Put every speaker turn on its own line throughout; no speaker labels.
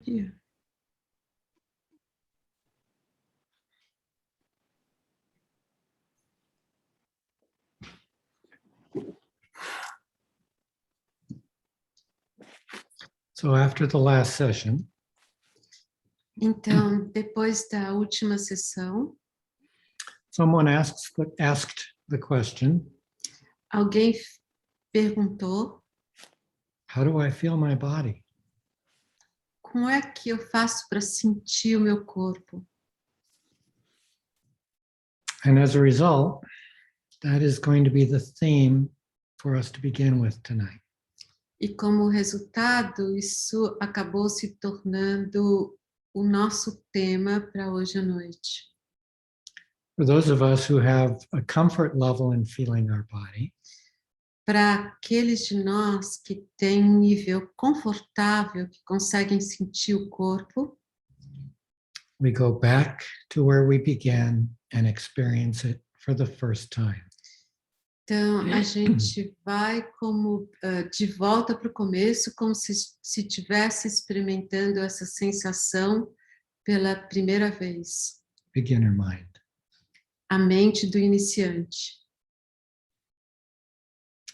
Yeah.
So after the last session,
Então, depois da última sessão,
someone asked the question,
alguém perguntou:
how do I feel my body?
como é que eu faço para sentir o meu corpo?
And as a result, that is going to be the theme for us to begin with tonight.
E como resultado, isso acabou se tornando o nosso tema para hoje à noite.
For those of us who have a comfort level in feeling our body,
Para aqueles de nós que têm um nível confortável, que conseguem sentir o corpo,
we go back to where we began and experience it for the first time.
então a gente vai como de volta para o começo, como se estivesse experimentando essa sensação pela primeira vez.
Beginner mind.
A mente do iniciante.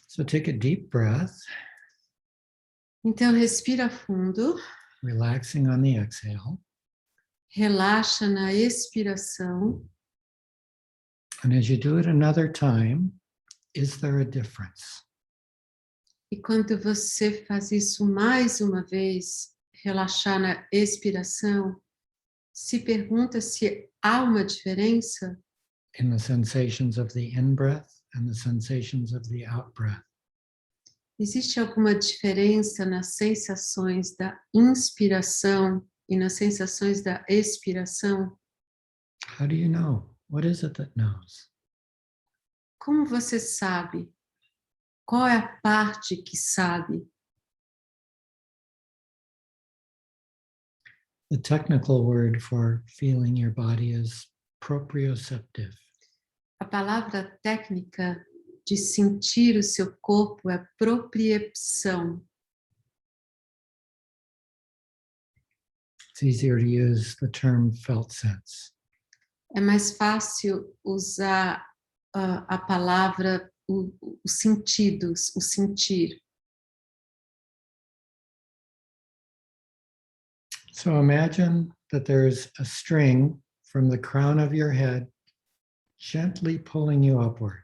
So take a deep breath,
Então respira fundo,
relaxing on the exhale.
relaxa na expiração.
And as you do it another time, is there a difference?
E quando você faz isso mais uma vez, relaxar na expiração, se pergunta se há uma diferença
In the sensations of the in-breath and the sensations of the out-breath.
existe alguma diferença nas sensações da inspiração e nas sensações da expiração?
How do you know? What is it that knows?
Como você sabe? Qual é a parte que sabe?
The technical word for feeling your body is proprioceptive.
A palavra técnica de sentir o seu corpo é propriocepção.
It's easier to use the term felt sense.
É mais fácil usar a palavra, os sentidos, o sentir.
So imagine that there's a string from the crown of your head gently pulling you upward.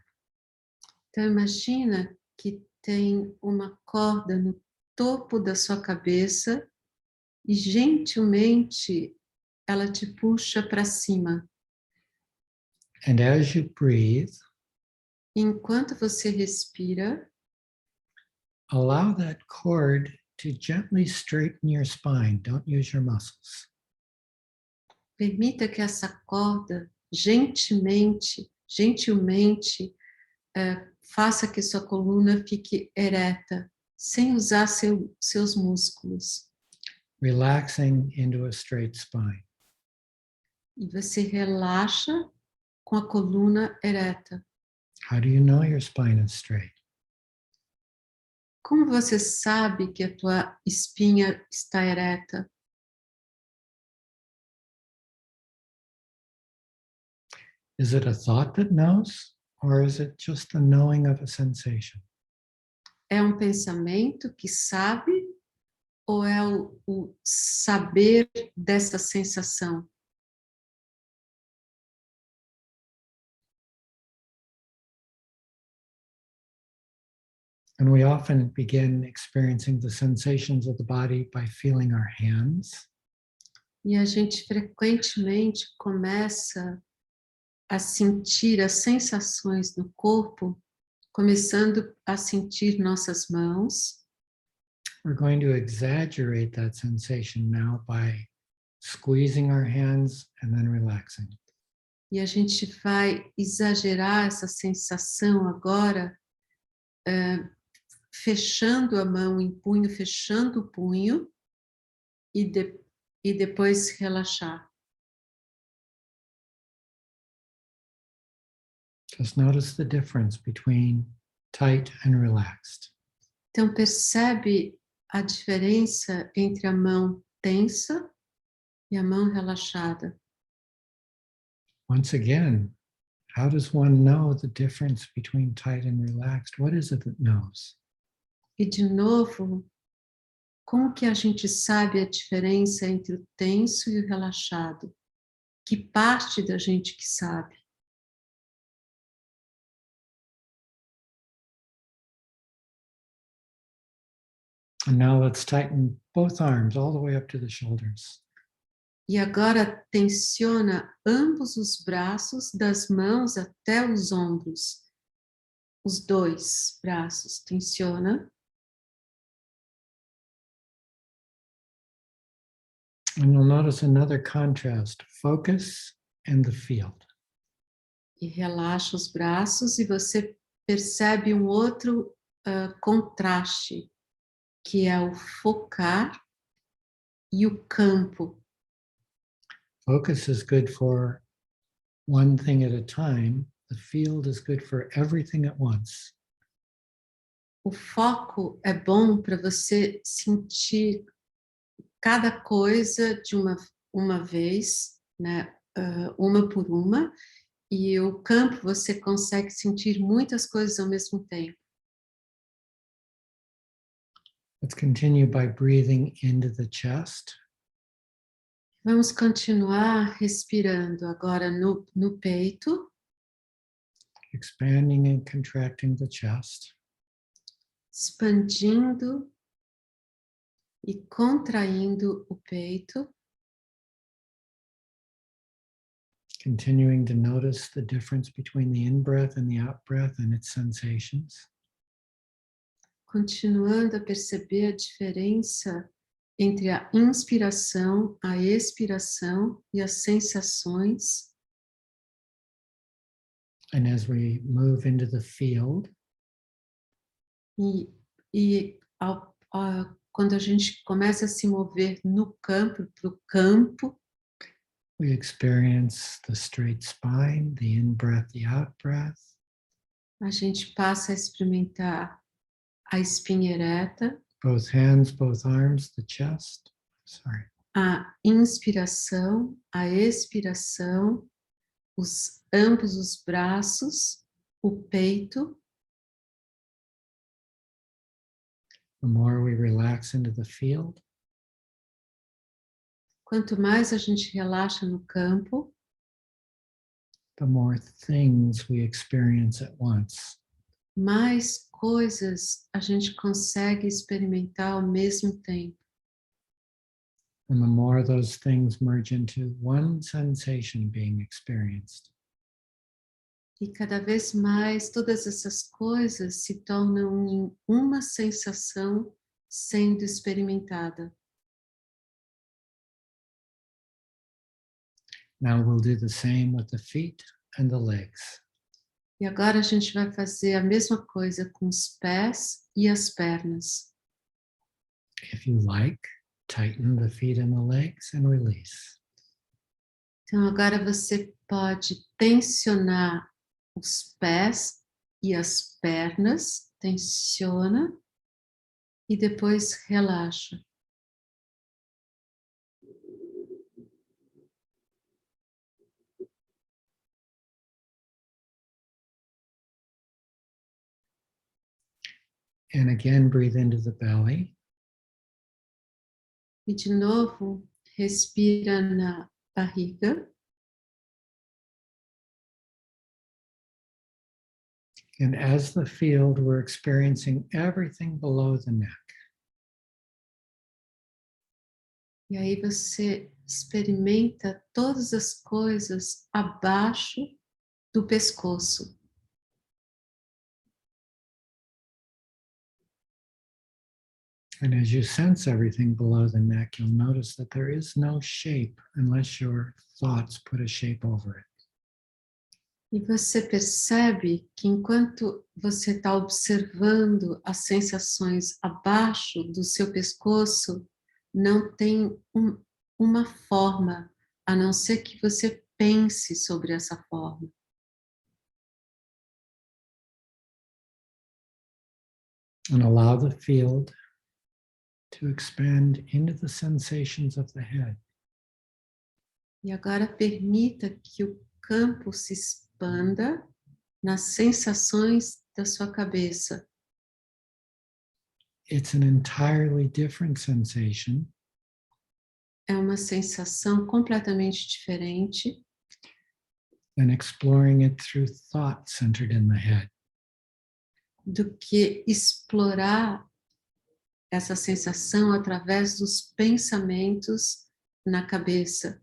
Então imagina que tem uma corda no topo da sua cabeça e gentilmente ela te puxa para cima.
And as you breathe,
Enquanto você respira,
allow that cord to gently straighten your spine. Don't use your muscles.
permita que essa corda gentilmente faça que sua coluna fique ereta, sem usar seus músculos.
Relaxing into a straight spine.
E você relaxa com a coluna ereta.
How do you know your spine is straight?
Como você sabe que a tua espinha está ereta?
Is it a thought that knows, or is it just the knowing of a sensation?
É um pensamento que sabe ou é o saber dessa sensação?
And we often begin experiencing the sensations of the body by feeling our hands.
E a gente frequentemente começa a sentir as sensações no corpo, começando a sentir nossas mãos.
We're going to exaggerate that sensation now by squeezing our hands and then relaxing.
E a gente vai exagerar essa sensação agora, fechando a mão em punho, fechando o punho e depois relaxar.
Just notice the difference between tight and relaxed.
Então percebe a diferença entre a mão tensa e a mão relaxada.
Once again, how does one know the difference between tight and relaxed? What is it that knows?
E de novo, como que a gente sabe a diferença entre o tenso e o relaxado? Que parte da gente que sabe?
And now let's tighten both arms all the way up to the shoulders.
E agora tensiona ambos os braços, das mãos até os ombros. Os dois braços, tensiona.
And you'll notice another contrast, focus and the field.
E relaxa os braços e você percebe um outro contraste, que é o focar e o campo.
Focus is good for one thing at a time. The field is good for everything at once.
O foco é bom para você sentir cada coisa de uma vez, né? Uma por uma, e o campo você consegue sentir muitas coisas ao mesmo tempo.
Let's continue by breathing into the chest.
Vamos continuar respirando agora no peito,
Expanding and contracting the chest.
expandindo e contraindo o peito,
Continuing to notice the difference between the in-breath and the out-breath and its sensations.
continuando a perceber a diferença entre a inspiração, a expiração e as sensações.
And as we move into the field,
Quando a gente começa a se mover no campo, para o campo,
we experience the straight spine, the in-breath, the out-breath.
a gente passa a experimentar a espinha ereta,
Both hands, both arms, the chest. Sorry.
a inspiração, a expiração, ambos os braços, o peito.
The more we relax into the field,
Quanto mais a gente relaxa no campo,
the more things we experience at once.
mais coisas a gente consegue experimentar ao mesmo tempo.
And the more those things merge into one sensation being experienced.
E cada vez mais todas essas coisas se tornam em uma sensação sendo experimentada.
Now we'll do the same with the feet and the legs.
E agora a gente vai fazer a mesma coisa com os pés e as pernas.
If you like, tighten the feet and the legs and release.
Então agora você pode tensionar os pés e as pernas, tensiona e depois relaxa.
And again, breathe into the belly.
E de novo, respira na barriga.
And as the field, we're experiencing everything below the neck.
E aí você experimenta todas as coisas abaixo do pescoço.
And as you sense everything below the neck, you'll notice that there is no shape unless your thoughts put a shape over it.
E você percebe que enquanto você está observando as sensações abaixo do seu pescoço, não tem uma forma, a não ser que você pense sobre essa forma.
And allow the field to expand into the sensations of the head.
E agora permita que o campo se expanda nas sensações da sua cabeça.
It's an entirely different sensation
É uma sensação completamente diferente
than exploring it through thought centered in the head.
do que explorar essa sensação através dos pensamentos na cabeça.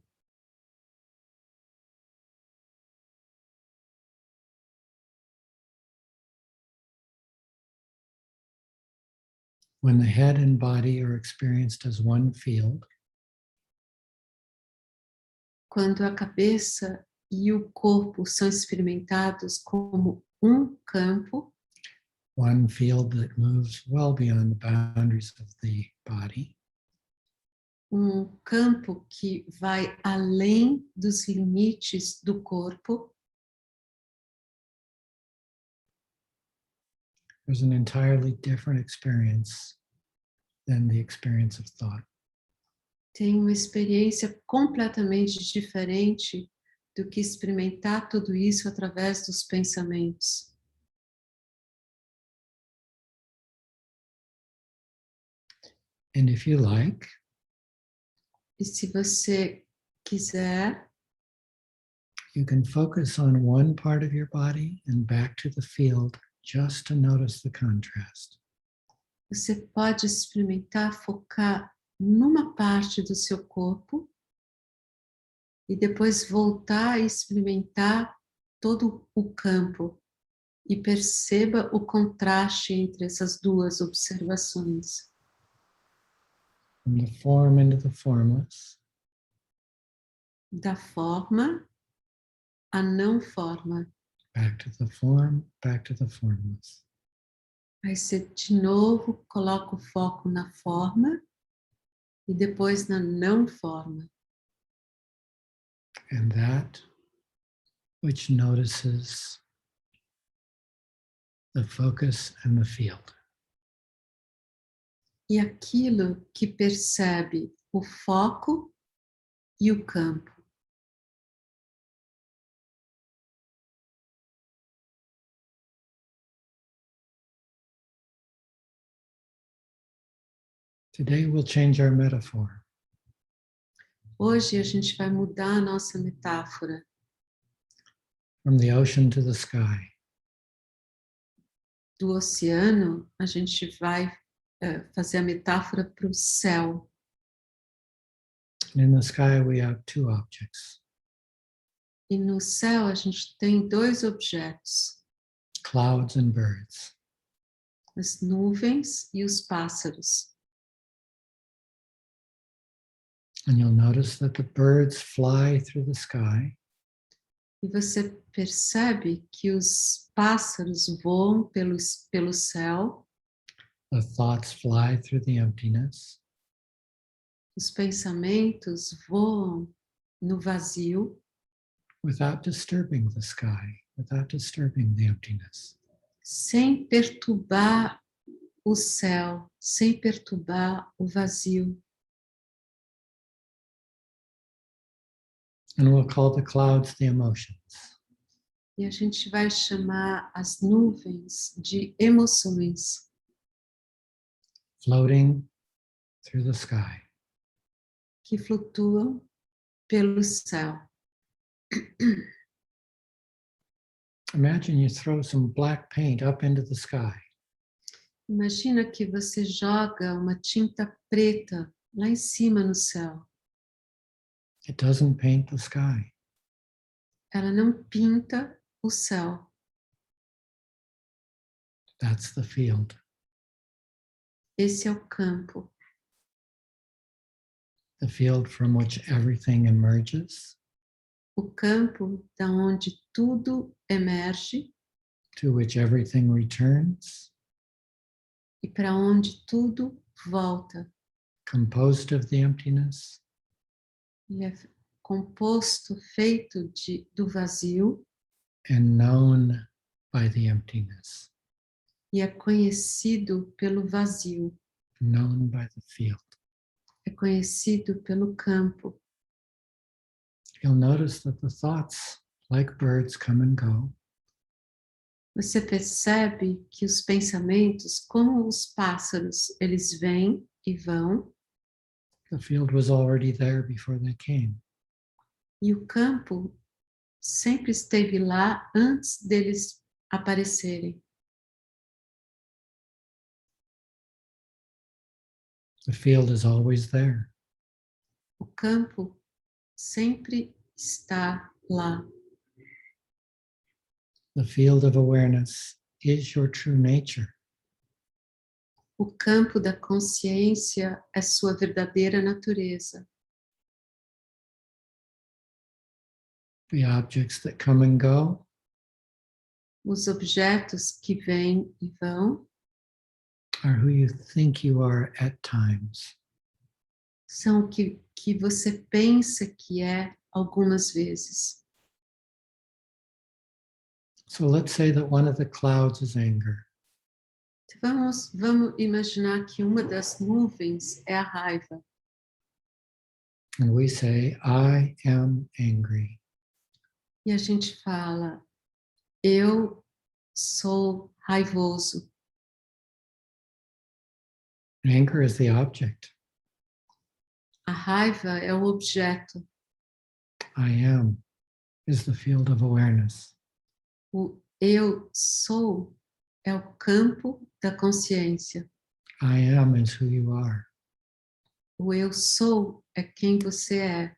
When the head and body are experienced as one field,
Quando a cabeça e o corpo são experimentados como um campo,
one field that moves well beyond the boundaries of the body,
um campo que vai além dos limites do corpo,
there's an entirely different experience than the experience of thought.
tem uma experiência completamente diferente do que experimentar tudo isso através dos pensamentos.
And if you like,
E se você quiser,
you can focus on one part of your body and back to the field just to notice the contrast.
você pode experimentar focar numa parte do seu corpo e depois voltar e experimentar todo o campo e perceba o contraste entre essas duas observações.
From the form into the formless,
Da forma à não forma.
back to the form, back to the formless.
Aí você de novo coloca o foco na forma e depois na não forma.
And that which notices the focus and the field.
E aquilo que percebe o foco e o campo.
Today we'll change our metaphor.
Hoje a gente vai mudar a nossa metáfora.
From the ocean to the sky.
Do oceano, a gente vai fazer a metáfora para o céu.
And in the sky we have two objects.
E no céu a gente tem dois objetos,
Clouds and birds.
as nuvens e os pássaros.
And you'll notice that the birds fly through the sky.
E você percebe que os pássaros voam pelo céu,
The thoughts fly through the emptiness.
os pensamentos voam no vazio,
Without disturbing the sky, without disturbing the emptiness.
sem perturbar o céu, sem perturbar o vazio.
And we'll call the clouds the emotions.
E a gente vai chamar as nuvens de emoções,
Floating through the sky.
que flutuam pelo céu.
Imagine you throw some black paint up into the sky.
Imagina que você joga uma tinta preta lá em cima no céu.
It doesn't paint the sky.
Ela não pinta o céu.
That's the field.
Esse é o campo.
The field from which everything emerges,
O campo da onde tudo emerge
to which everything returns,
e para onde tudo volta.
composed of the emptiness,
Ele é composto, feito do vazio
and known by the emptiness.
e é conhecido pelo vazio.
known by the field.
é conhecido pelo campo.
You'll notice that the thoughts, like birds, come and go.
Você percebe que os pensamentos, como os pássaros, eles vêm e vão,
The field was already there before they came.
e o campo sempre esteve lá antes deles aparecerem.
The field is always there.
O campo sempre está lá.
The field of awareness is your true nature.
O campo da consciência é sua verdadeira natureza.
The objects that come and go
Os objetos que vêm e vão
are who you think you are at times.
são o que você pensa que é algumas vezes.
So let's say that one of the clouds is anger.
Vamos imaginar que uma das nuvens é a raiva.
And we say, I am angry.
E a gente fala, eu sou raivoso.
Anger is the object.
A raiva é o objeto.
I am is the field of awareness.
O eu sou é o campo da consciência.
I am is who you are.
O eu sou é quem você é.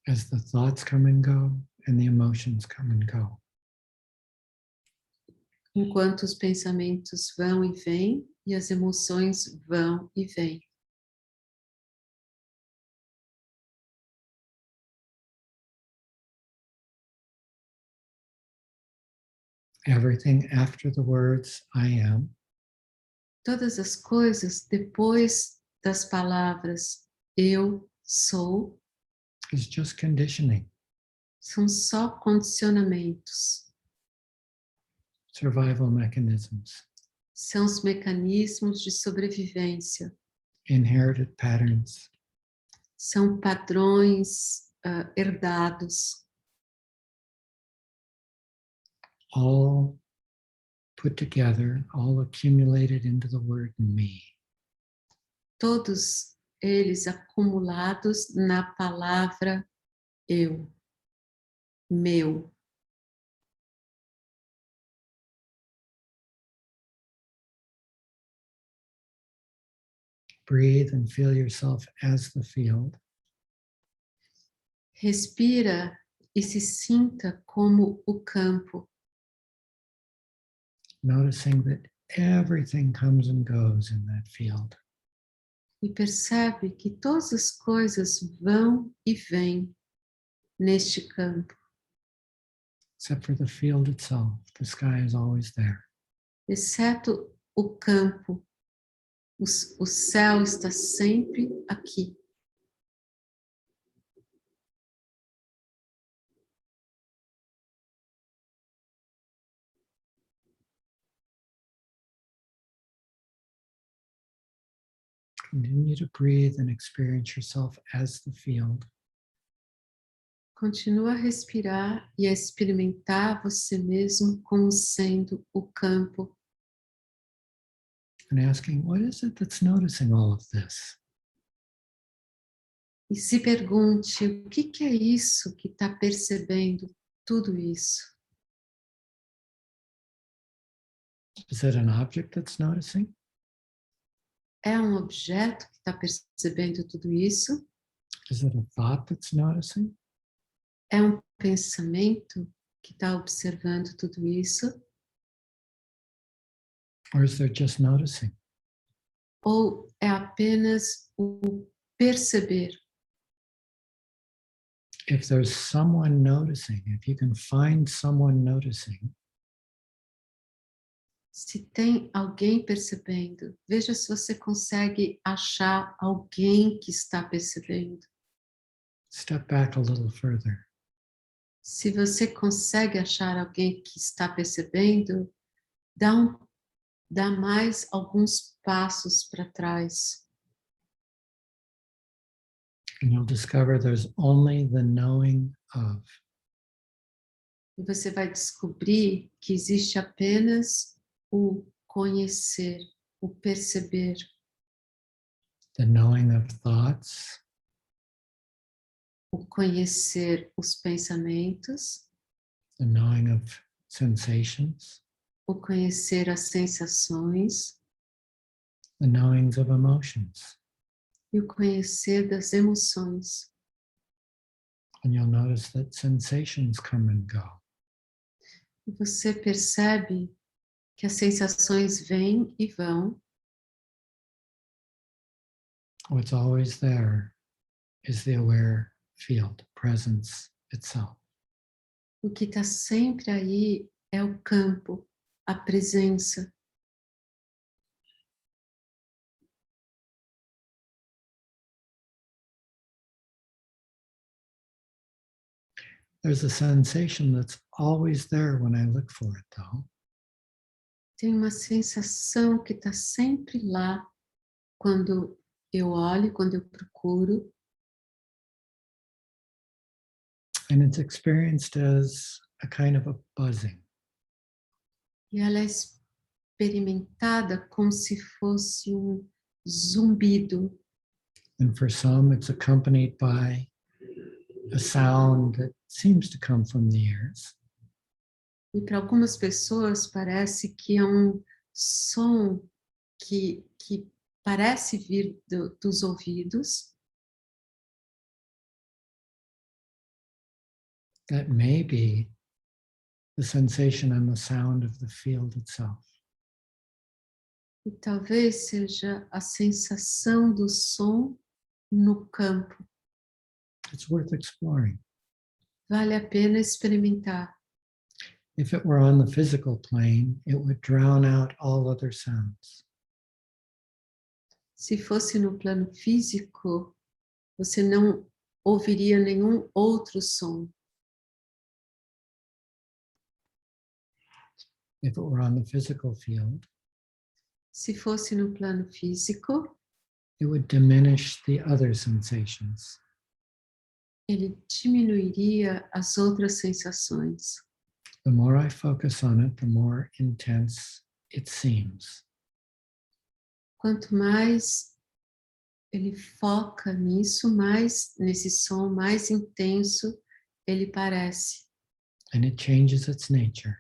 As the thoughts come and go and the emotions come and go.
Enquanto os pensamentos vão e vêm e as emoções vão e vêm.
Everything after the words I am
Todas as coisas depois das palavras eu sou
is just conditioning,
são só condicionamentos.
survival mechanisms,
São os mecanismos de sobrevivência.
inherited patterns.
São padrões herdados.
All put together, all accumulated into the word me.
Todos eles acumulados na palavra eu, meu.
Breathe and feel yourself as the field.
Respira e se sinta como o campo,
Noticing that everything comes and goes in that field.
e percebe que todas as coisas vão e vêm neste campo,
Except for the field itself, the sky is always there.
exceto o campo. O céu está sempre aqui.
Continue to breathe and experience yourself as the field.
Continua a respirar e a experimentar você mesmo como sendo o campo.
And asking, what is it that's noticing all of this?
E se pergunte, o que é isso que está percebendo tudo isso?
Is it an object that's noticing?
É um objeto que está percebendo tudo isso?
Is it a thought that's noticing?
É um pensamento que está observando tudo isso?
Or is there just noticing?
Ou é apenas o perceber?
If there's someone noticing, if you can find someone noticing,
Se tem alguém percebendo, veja se você consegue achar alguém que está percebendo.
step back a little further.
Se você consegue achar alguém que está percebendo, dá dá mais alguns passos para trás.
And you'll discover there's only the knowing of.
E você vai descobrir que existe apenas o conhecer, o perceber,
The knowing of thoughts,
o conhecer os pensamentos,
the knowing of sensations,
o conhecer as sensações
the knowings of emotions.
e o conhecer das emoções.
And you'll notice that sensations come and go.
E você percebe que as sensações vêm e vão.
What's always there is the aware field, presence itself.
O que está sempre aí é o campo, a presença.
There's a sensation that's always there when I look for it, though.
Tem uma sensação que está sempre lá quando eu olho, quando eu procuro.
And it's experienced as a kind of a buzzing.
E ela é experimentada como se fosse um zumbido.
And for some, it's accompanied by a sound that seems to come from the ears.
E para algumas pessoas parece que é um som que parece vir dos ouvidos.
That may be the sensation and the sound of the field itself.
E talvez seja a sensação do som no campo.
It's worth exploring.
Vale a pena experimentar.
If it were on the physical plane, it would drown out all other sounds.
Se fosse no plano físico, você não ouviria nenhum outro som.
If it were on the physical field,
Se fosse no plano físico,
it would diminish the other sensations.
ele diminuiria as outras sensações.
The more I focus on it, the more intense it seems.
Quanto mais ele foca nisso, mais nesse som, mais intenso ele parece.
And it changes its nature.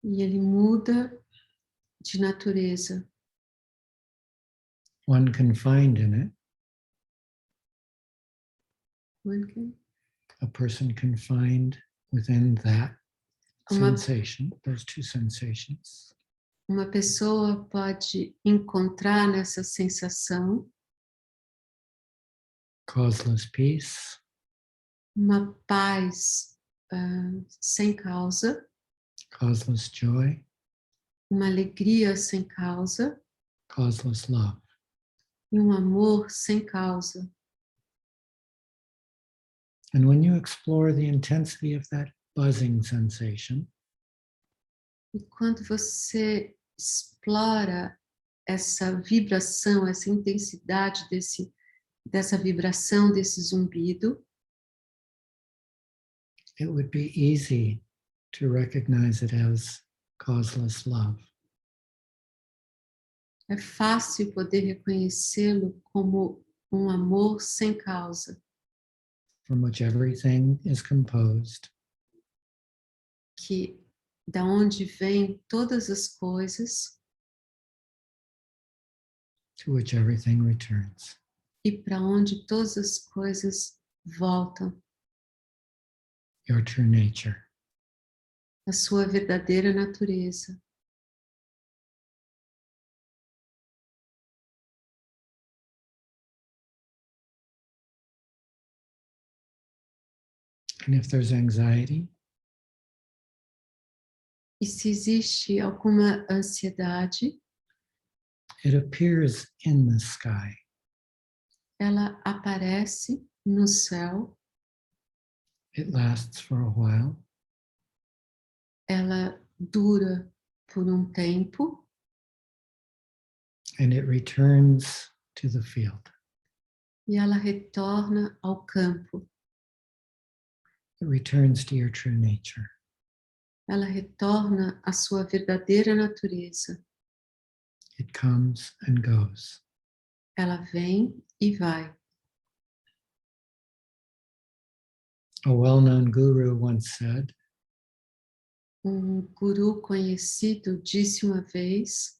E ele muda de natureza.
One can find in it, a person can find within that sensation, those two sensations,
Uma pessoa pode encontrar nessa sensação
causeless peace,
uma paz sem causa,
causeless joy,
uma alegria sem causa
causeless love.
e um amor sem causa.
And when you explore the intensity of that buzzing sensation,
E quando você explora essa vibração, essa intensidade dessa vibração, desse zumbido,
it would be easy to recognize it as causeless love.
é fácil poder reconhecê-lo como um amor sem causa,
From which everything is composed,
que da onde vêm todas as coisas
to which everything returns.
e para onde todas as coisas voltam,
Your true nature.
a sua verdadeira natureza.
And if there's anxiety,
E se existe alguma ansiedade,
it appears in the sky.
ela aparece no céu,
It lasts for a while,
ela dura por um tempo
and it returns to the field.
e ela retorna ao campo.
It returns to your true nature.
Ela retorna à sua verdadeira natureza.
It comes and goes.
Ela vem e vai.
A well-known guru once said,
Guru conhecido disse uma vez: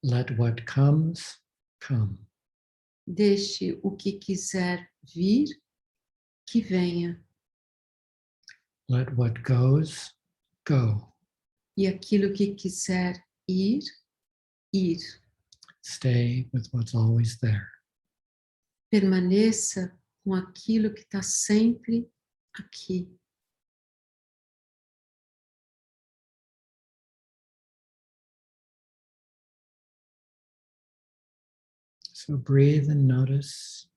let what comes, come.
deixe o que quiser vir, que venha.
Let what goes, go.
E aquilo que quiser ir, ir.
Stay with what's always there.
Permaneça com aquilo que está sempre aqui.
So breathe and notice.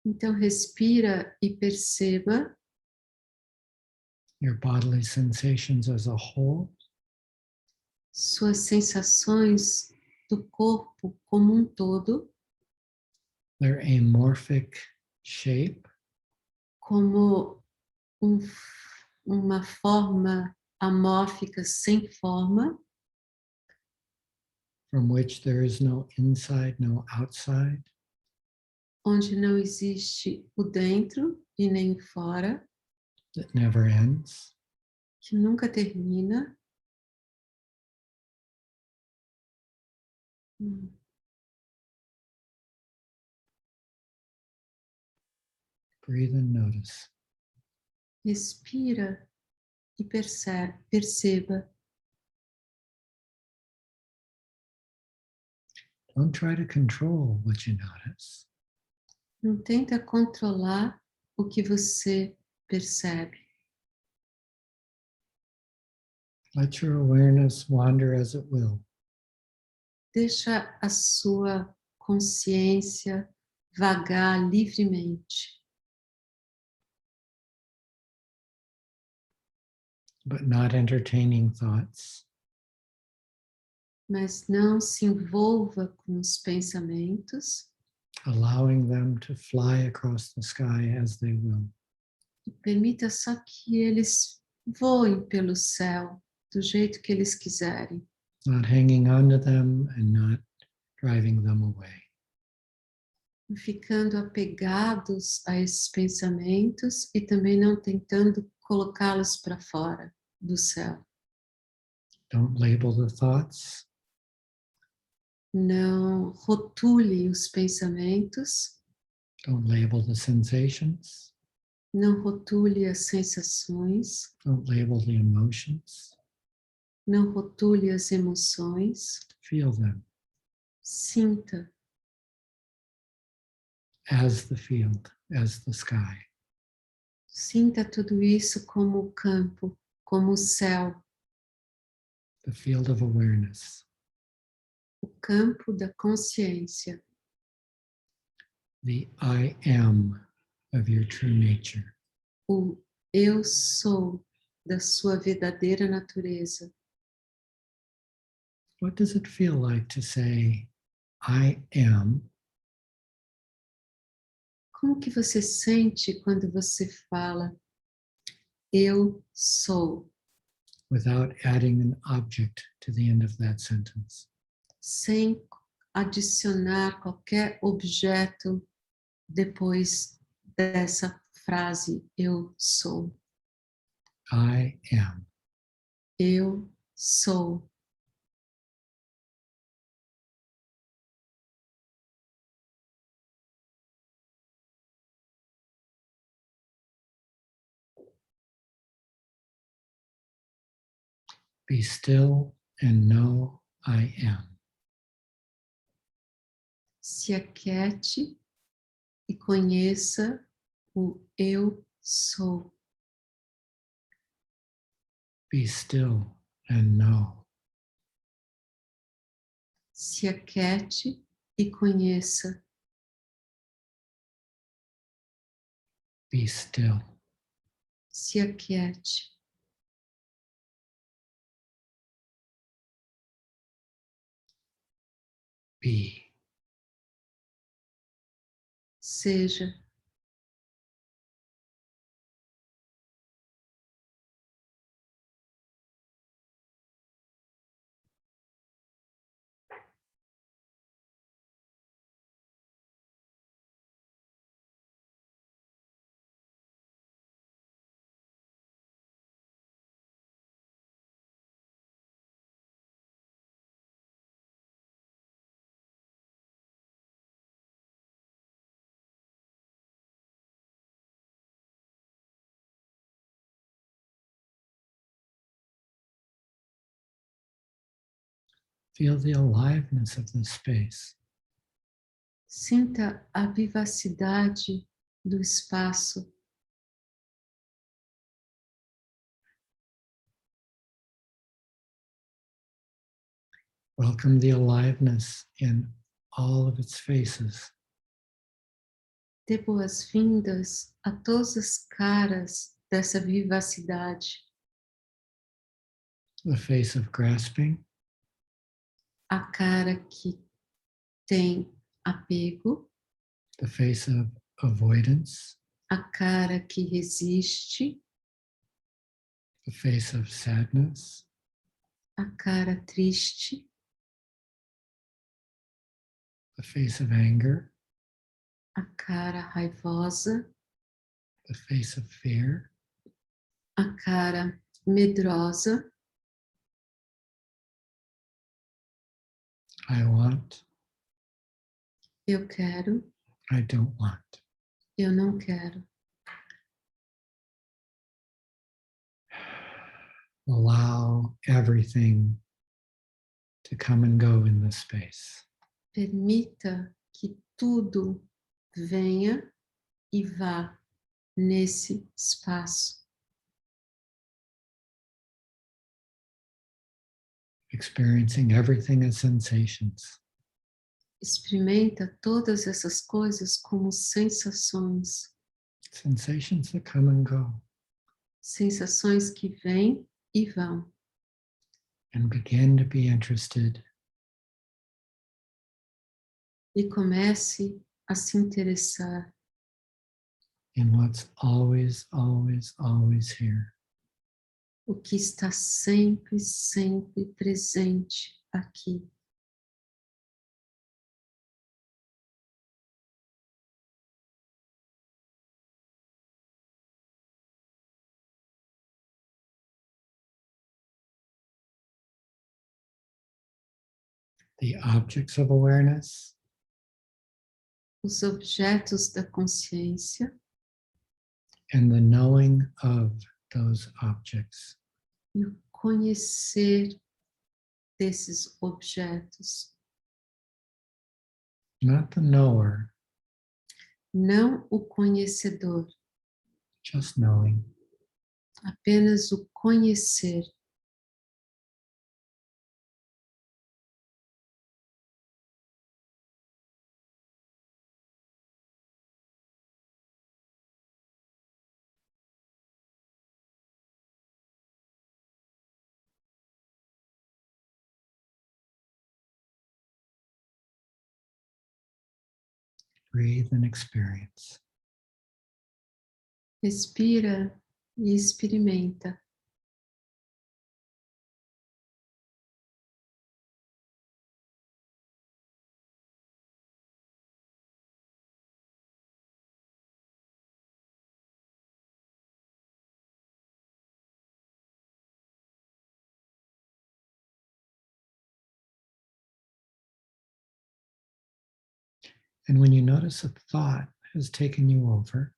Então respira e perceba
Your bodily sensations as a whole.
suas sensações do corpo como todo,
Their amorphic shape.
como uma forma amórfica sem forma,
From which there is no inside, no outside.
onde não existe o dentro e nem o fora,
That never ends.
que nunca termina.
Breathe and notice.
Respira e perceba.
Don't try to control what you notice.
Não tenta controlar o que você percebe.
Let your awareness wander as it will.
Deixa a sua consciência vagar livremente,
But not entertaining thoughts.
mas não se envolva com os pensamentos,
Allowing them to fly across the sky as they will.
e permita só que eles voem pelo céu do jeito que eles quiserem,
Not hanging on to them and not driving them away.
ficando apegados a esses pensamentos e também não tentando colocá-los para fora do céu.
Don't label the thoughts.
Não rotule os pensamentos,
Don't label the sensations.
não rotule as sensações,
Don't label the emotions.
não rotule as emoções,
Feel them
sinta
as the field, as the sky.
Sinta tudo isso como o campo, como o céu,
The field of awareness.
o campo da consciência,
The I am of your true nature.
o eu sou da sua verdadeira natureza.
What does it feel like to say, I am,
Como que você sente quando você fala eu sou,
without adding an object to the end of that sentence?
sem adicionar qualquer objeto depois dessa frase eu sou?
I am.
Eu sou.
Be still and know I am.
Se aquiete e conheça o eu sou.
Be still and know.
Se aquiete e conheça.
Be still.
Se aquiete.
be.
Seja.
Feel the aliveness of the space.
Sinta a vivacidade do espaço.
Welcome the aliveness in all of its faces.
Dê boas-vindas a todas as caras dessa vivacidade.
The face of grasping,
A cara que tem apego,
the face of avoidance,
a cara que resiste,
the face of sadness,
a cara triste,
the face of anger,
a cara raivosa,
the face of fear,
a cara medrosa.
I want,
Eu quero,
I don't want.
eu não quero.
Allow everything to come and go in this space.
Permita que tudo venha e vá nesse espaço.
Experiencing everything as sensations.
Experimenta todas essas coisas como sensações.
Sensations that come and go.
Sensações que vêm e vão.
And begin to be interested
E comece a se interessar
in what's always, always, always here.
o que está sempre, sempre presente aqui.
The objects of awareness
Os objetos da consciência
and the knowing of those objects.
e o conhecer desses objetos.
Not the knower,
Não o conhecedor,
just knowing.
apenas o conhecer.
Breathe and experience.
Respira e experimenta.
And when you notice a thought has taken you over,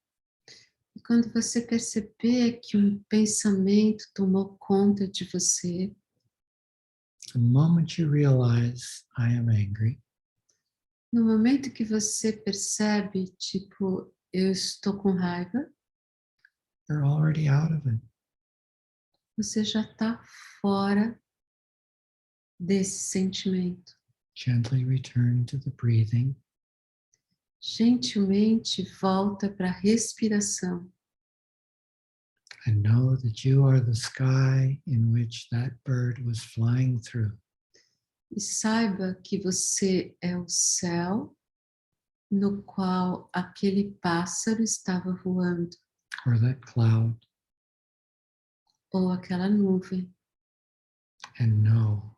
E quando você perceber que um pensamento tomou conta de você,
the moment you realize I am angry,
no momento que você percebe, tipo, eu estou com raiva,
you're already out of it.
você já está fora desse sentimento.
Gently return to the breathing.
Gentilmente volta para a respiração.
And know that you are the sky in which that bird was flying through.
E saiba que você é o céu no qual aquele pássaro estava voando,
or that cloud,
ou aquela nuvem.
and know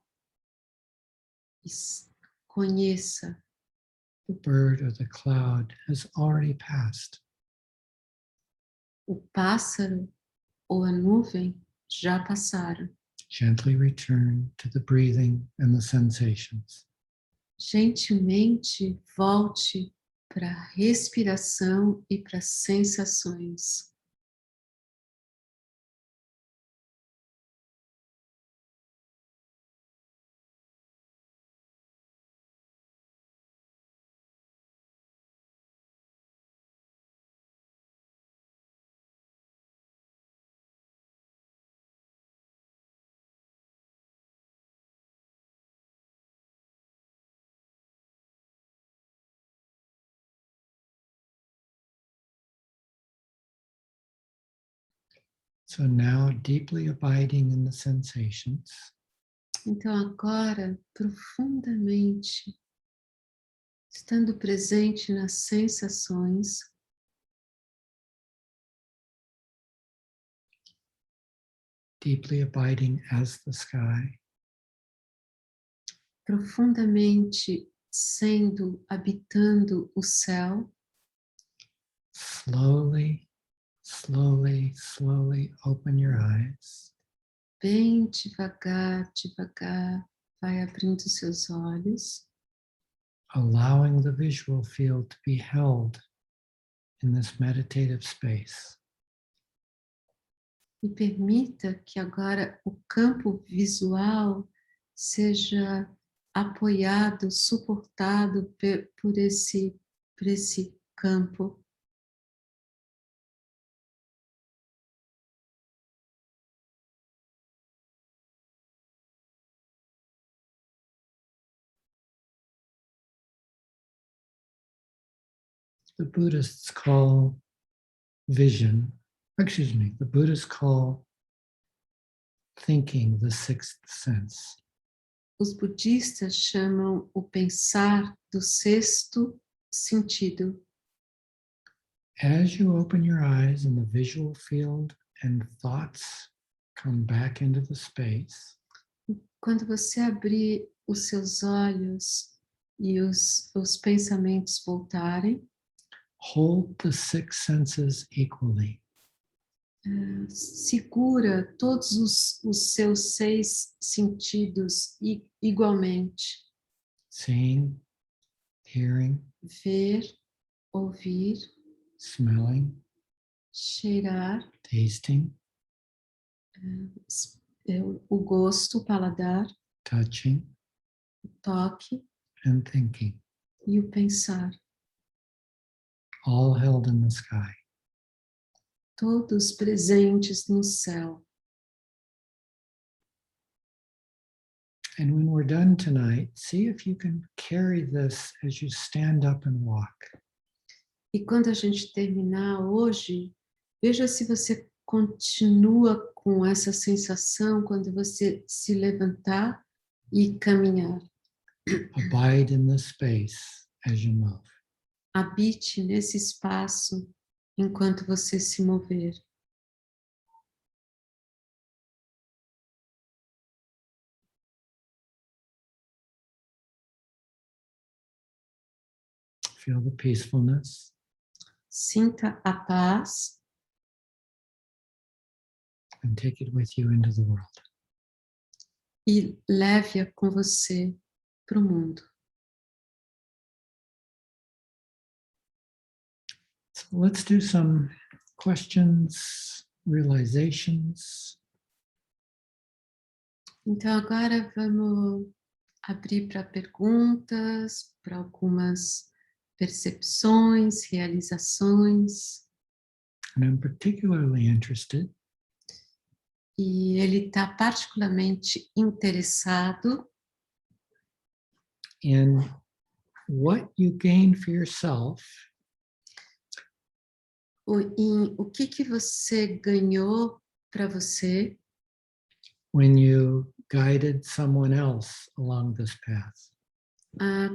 E conheça,
the bird or the cloud has already passed.
o pássaro ou a nuvem já passaram.
Gently return to the breathing and the sensations.
Gentilmente volte para a respiração e para as sensações.
So now, deeply abiding in the sensations,
Então agora, profundamente, estando presente nas sensações,
deeply abiding as the sky,
profundamente sendo, habitando o céu,
slowly, slowly, slowly open your eyes.
bem devagar, devagar, vai abrindo seus olhos,
Allowing the visual field to be held in this meditative space.
e permita que agora o campo visual seja apoiado, suportado por esse campo.
The Buddhists call vision, the Buddhists call thinking the sixth sense.
Os budistas chamam o pensar do sexto sentido.
As you open your eyes in the visual field and thoughts come back into the space,
Quando você abrir os seus olhos e os pensamentos voltarem,
hold the six senses equally.
segura todos os seus 6 sentidos igualmente.
Seeing, hearing,
Ver, ouvir,
smelling,
cheirar,
tasting,
o gosto, o paladar,
touching,
o toque
and thinking,
e o pensar.
all held in the sky.
Todos presentes no céu.
And when we're done tonight, see if you can carry this as you stand up and walk.
E quando a gente terminar hoje, veja se você continua com essa sensação quando você se levantar e caminhar.
Abide in this space as you move.
Habite nesse espaço enquanto você se mover.
Feel the peacefulness.
Sinta a paz
And take it with you into the world.
e leve-a com você para o mundo.
So let's do some questions, realizations.
Então agora vamos abrir para perguntas, para algumas percepções, realizações.
And I'm particularly interested
E ele está particularmente interessado
in what you gain for yourself
em o que você ganhou para você
when you guided someone else along this path.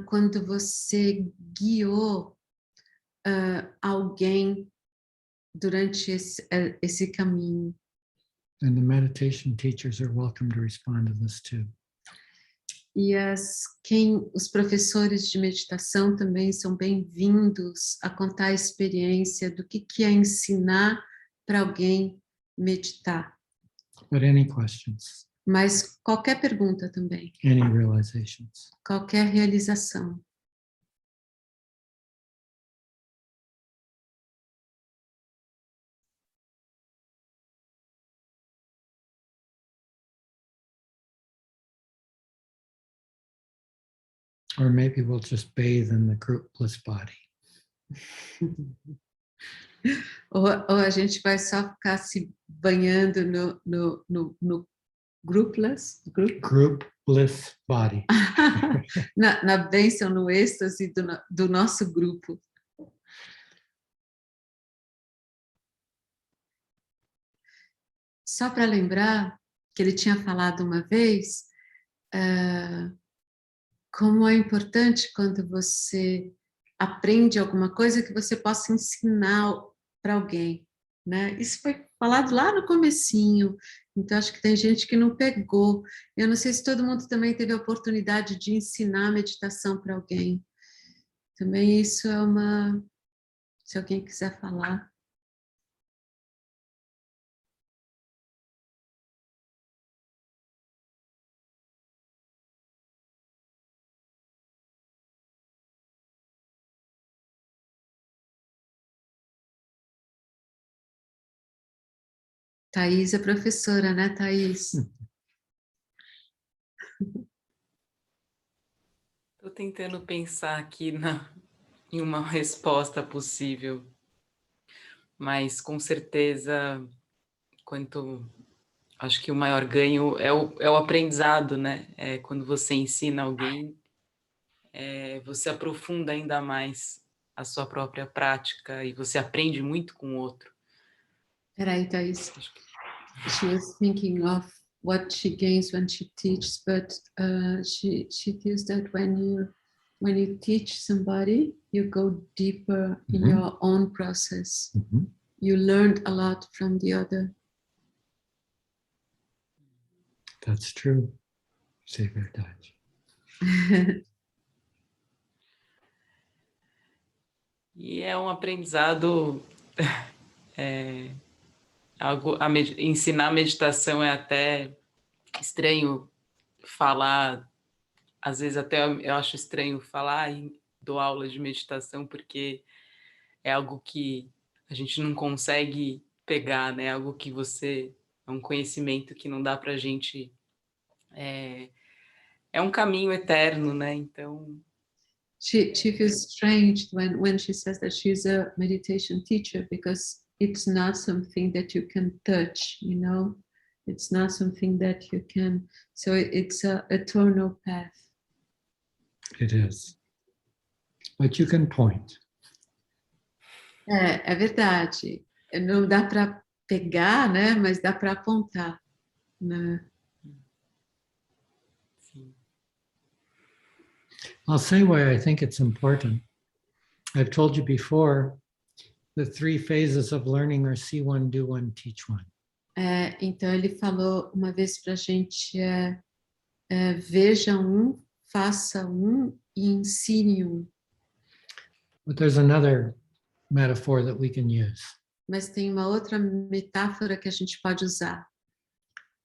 Quando você guiou alguém durante esse caminho.
And the meditation teachers are welcome to respond to this too.
E os professores de meditação também são bem-vindos a contar a experiência do que é ensinar para alguém meditar.
But any questions?
Mas qualquer pergunta também.
Any realizations?
Qualquer realização.
Or maybe we'll just bathe in the groupless body.
ou a gente vai só ficar se banhando no groupless
body.
na bênção, no êxtase do nosso grupo. Só para lembrar que ele tinha falado uma vez como é importante quando você aprende alguma coisa que você possa ensinar para alguém, né? Isso foi falado lá no comecinho, então acho que tem gente que não pegou. Eu não sei se todo mundo também teve a oportunidade de ensinar meditação para alguém. Também isso é se alguém quiser falar. Thaís é professora, né, Thaís?
Estou tentando pensar aqui em uma resposta possível, mas com certeza, acho que o maior ganho é o aprendizado, né? Quando você ensina alguém, você aprofunda ainda mais a sua própria prática e você aprende muito com o outro.
Peraí, Thaís. She was thinking of what she gains when she teaches, but she feels that when you teach somebody, you go deeper in your own process. You learned a lot from the other.
That's true. Isso é verdade.
E é um aprendizado, ensinar meditação é até estranho falar, às vezes até eu acho estranho falar e dou aula de meditação, porque é algo que a gente não consegue pegar, né? Algo que é um conhecimento que não dá pra gente, é um caminho eterno, né? Então...
She feels strange when she says that she's a meditation teacher, because it's not something that you can touch, you know? It's not something that you can... So it's an eternal path.
It is. But you can point.
É verdade. Não dá para pegar, né? Mas dá para apontar, né?
Sim.
I'll say why I think it's important. I've told you before, the 3 phases of learning are see one, do one, teach one.
Então ele falou uma vez para a gente veja um, faça um e ensine um.
But there's another metaphor that we can use.
Mas tem uma outra metáfora que a gente pode usar.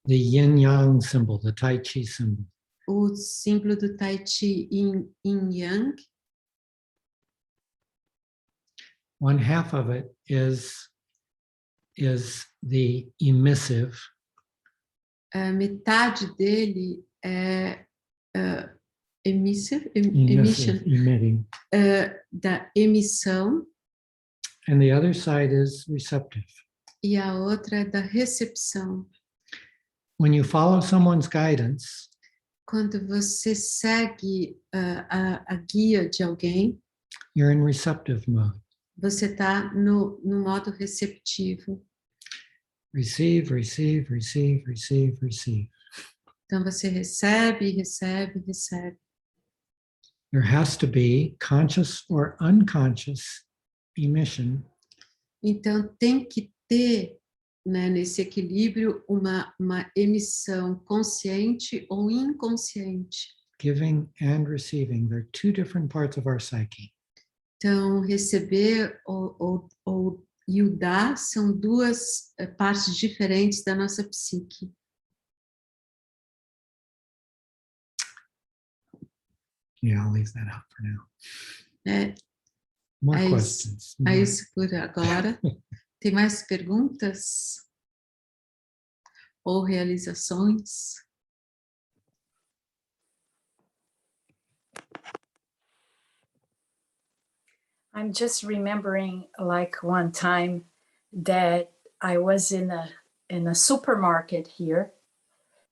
The yin-yang symbol, the Tai Chi symbol.
O símbolo do Tai Chi yin-yang.
One half of it is the emissive.
Metade dele é emission,
emitting.
Da emissão.
And the other side is receptive.
E a outra é da recepção.
When you follow someone's guidance,
quando você segue a guia de alguém,
you're in receptive mode.
Você está no modo receptivo.
Receive, receive, receive, receive, receive.
Então você recebe, recebe, recebe.
There has to be conscious or unconscious emission
Então tem que ter, né, nesse equilíbrio uma emissão consciente ou inconsciente.
giving and receiving. They're two different parts of our psyche.
Então receber e o dar são duas partes diferentes da nossa psique.
Yeah, I'll leave that out for now.
É,
More
é
questions.
É isso por agora. Tem mais perguntas? Ou realizações?
I'm just remembering like one time that I was in a supermarket here.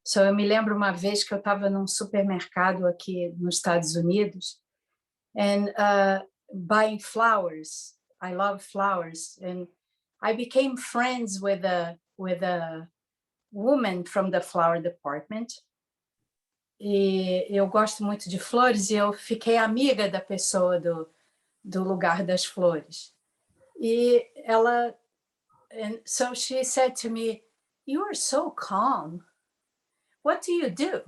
So eu me lembro uma vez que eu estava num supermercado aqui nos Estados Unidos and buying flowers. I love flowers, and I became friends with a woman from the flower department. E eu gosto muito de flores e eu fiquei amiga da pessoa do lugar das flores. E ela, and so she said to me, "You are so calm. What do you do?"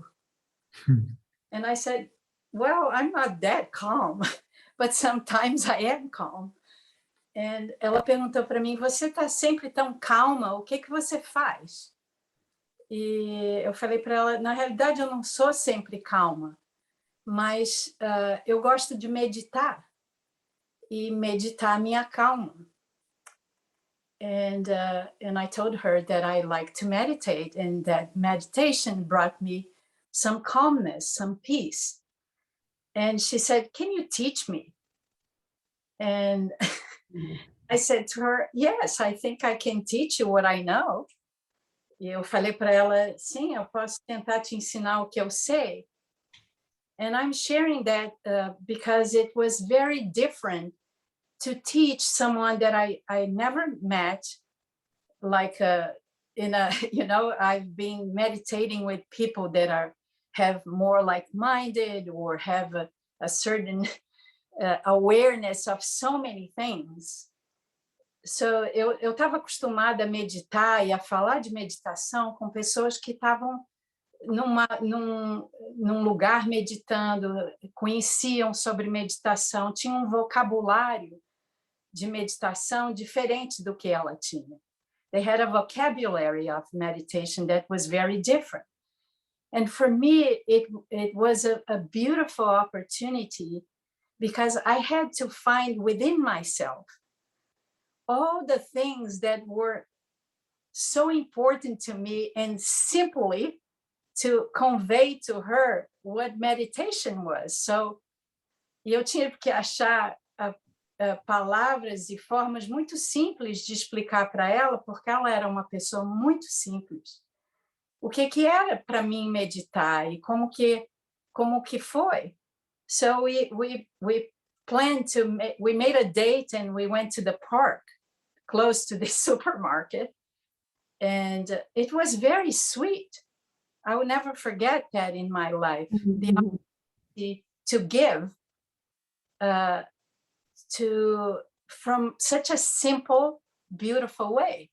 And I said, "Well, I'm not that calm, but sometimes I am calm." And ela perguntou para mim, "Você está sempre tão calma, o que você faz?" E eu falei para ela, na realidade eu não sou sempre calma, mas eu gosto de meditar. E meditar me acalma. And I told her that I like to meditate and that meditation brought me some calmness, some peace. And she said, "Can you teach me?" And I said to her, "Yes, I think I can teach you what I know." E eu falei para ela, sim, eu posso tentar te ensinar o que eu sei. And I'm sharing that because it was very different to teach someone that I never met, like you know, I've been meditating with people that have more like-minded or have a certain awareness of so many things. So eu estava acostumada a meditar e a falar de meditação com pessoas que estavam num lugar meditando, conheciam sobre meditação, tinham um vocabulário de meditação diferente do que ela tinha. They had a vocabulary of meditation that was very different. And for me, it was a beautiful opportunity because I had to find within myself all the things that were so important to me and simply to convey to her what meditation was. So eu tive que achar palavras e formas muito simples de explicar para ela, porque ela era uma pessoa muito simples. O que era para mim meditar e como que foi. So we planned we made a date and we went to the park close to the supermarket, and it was very sweet. I will never forget that in my life. The opportunity to give from such a simple, beautiful way.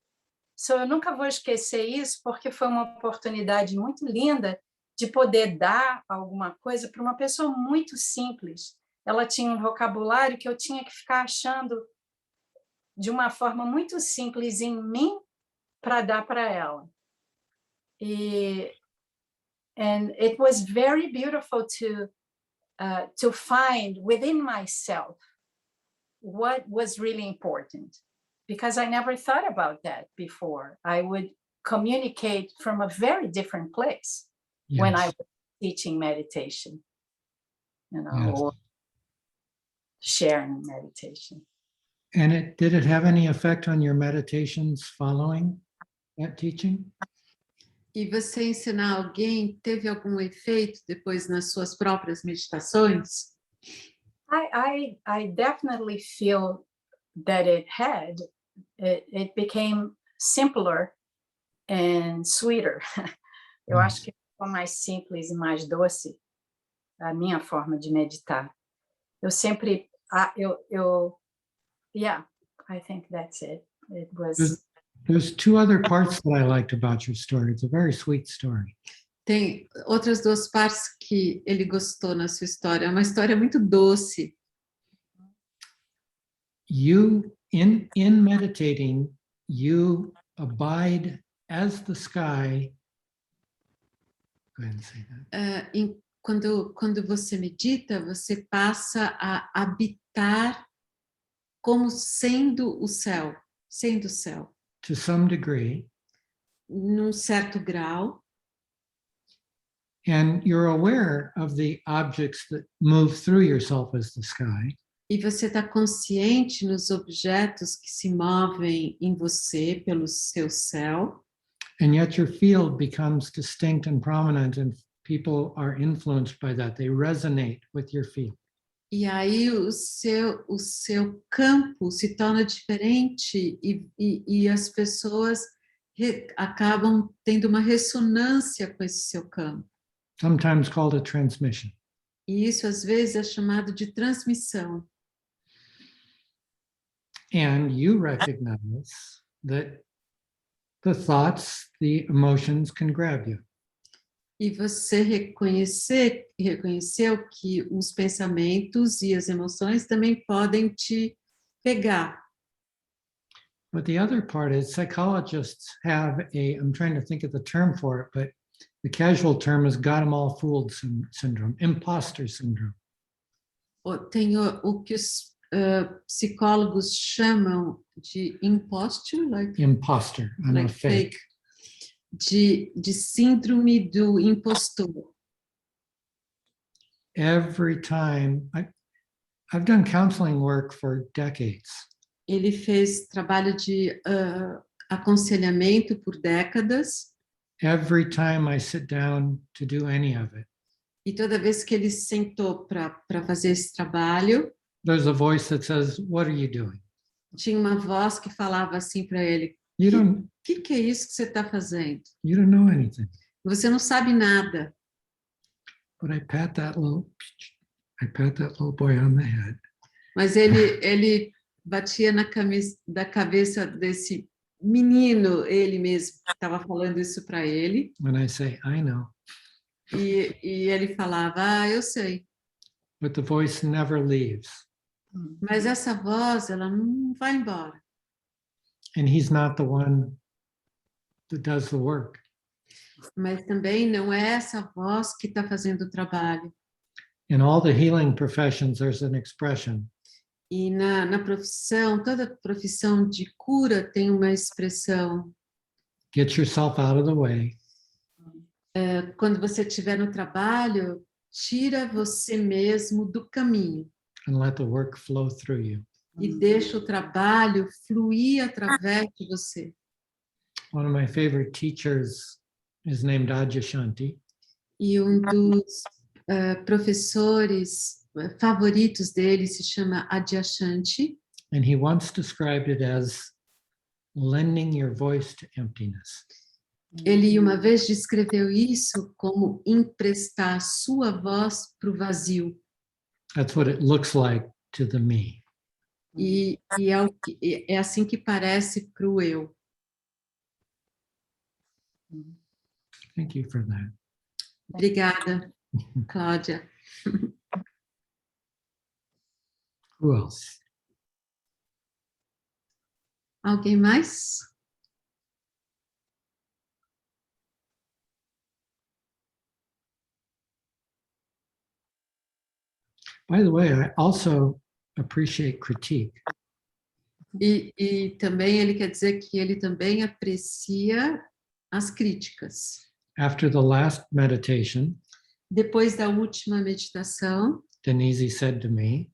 So eu nunca vou esquecer isso porque foi uma oportunidade muito linda de poder dar alguma coisa para uma pessoa muito simples. Ela tinha um vocabulário que eu tinha que ficar achando de uma forma muito simples em mim para dar para ela. And it was very beautiful to find within myself what was really important, because I never thought about that before. I would communicate from a very different place when I was teaching meditation, you know, or sharing meditation.
And did it have any effect on your meditations following that teaching?
E você ensinar alguém teve algum efeito depois nas suas próprias meditações?
I definitely feel that it had. It became simpler and sweeter. Eu acho que forma mais simples e mais doce a minha forma de meditar. Eu sempre, yeah, I think that's it. It was.
There's two other parts that I liked about your story. It's a very sweet story.
Tem outras duas partes que ele gostou na sua história. É uma história muito doce.
You, in meditating, you abide as the sky. Go ahead and say that.
Quando você medita, você passa a habitar como sendo o céu, sendo o céu.
To some degree.
Num certo grau.
And you're aware of the objects that move through yourself as the sky.
E você está consciente nos objetos que se movem em você pelo seu céu.
And yet your field becomes distinct and prominent, and people are influenced by that. They resonate with your field.
E aí o seu campo se torna diferente e as pessoas acabam tendo uma ressonância com esse seu campo.
Sometimes called a transmission.
E isso às vezes é chamado de transmissão.
And you recognize that the thoughts, the emotions can grab you.
E você reconheceu que os pensamentos e as emoções também podem te pegar.
But the other part is psychologists have I'm trying to think of the term for it, but the casual term is got 'em all fooled syndrome, imposter syndrome.
Tem o que os psicólogos chamam de imposture,
Imposter,
like fake. De síndrome do impostor.
Every time, I've done counseling work for decades.
Ele fez trabalho de aconselhamento por décadas.
Every time I sit down to do any of it.
E toda vez que ele sentou para fazer esse trabalho,
there's a voice that says, "What are you doing?"
Tinha uma voz que falava assim para ele: que é isso que você está fazendo?
You don't know anything.
Você não sabe nada.
But I pat that little boy on the head.
Mas ele batia na da cabeça desse menino, ele mesmo estava falando isso para ele.
When I say, I know.
E ele falava, eu sei.
But the voice never leaves.
Mas essa voz, ela não vai embora.
And he's not the one that does the work.
Mas também não é essa voz que está fazendo o trabalho.
In all the healing professions, there's an expression.
E na profissão, toda profissão de cura tem uma expressão.
Get yourself out of the way.
Quando você estiver no trabalho, tira você mesmo do caminho.
And let the work flow through you.
E deixa o trabalho fluir através de você.
One of my favorite teachers is named Adyashanti.
E dos professores favoritos dele se chama Adyashanti.
And he once described it as lending your voice to emptiness.
Ele uma vez descreveu isso como emprestar sua voz para o vazio.
That's what it looks like to the me.
E é assim que parece para o eu.
Thank you for that.
Obrigada, Cláudia.
Who else?
Alguém mais?
By the way, I also appreciate critique.
E também ele quer dizer que ele também aprecia as críticas.
After the last meditation,
Depois da última meditação,
Denise said to me,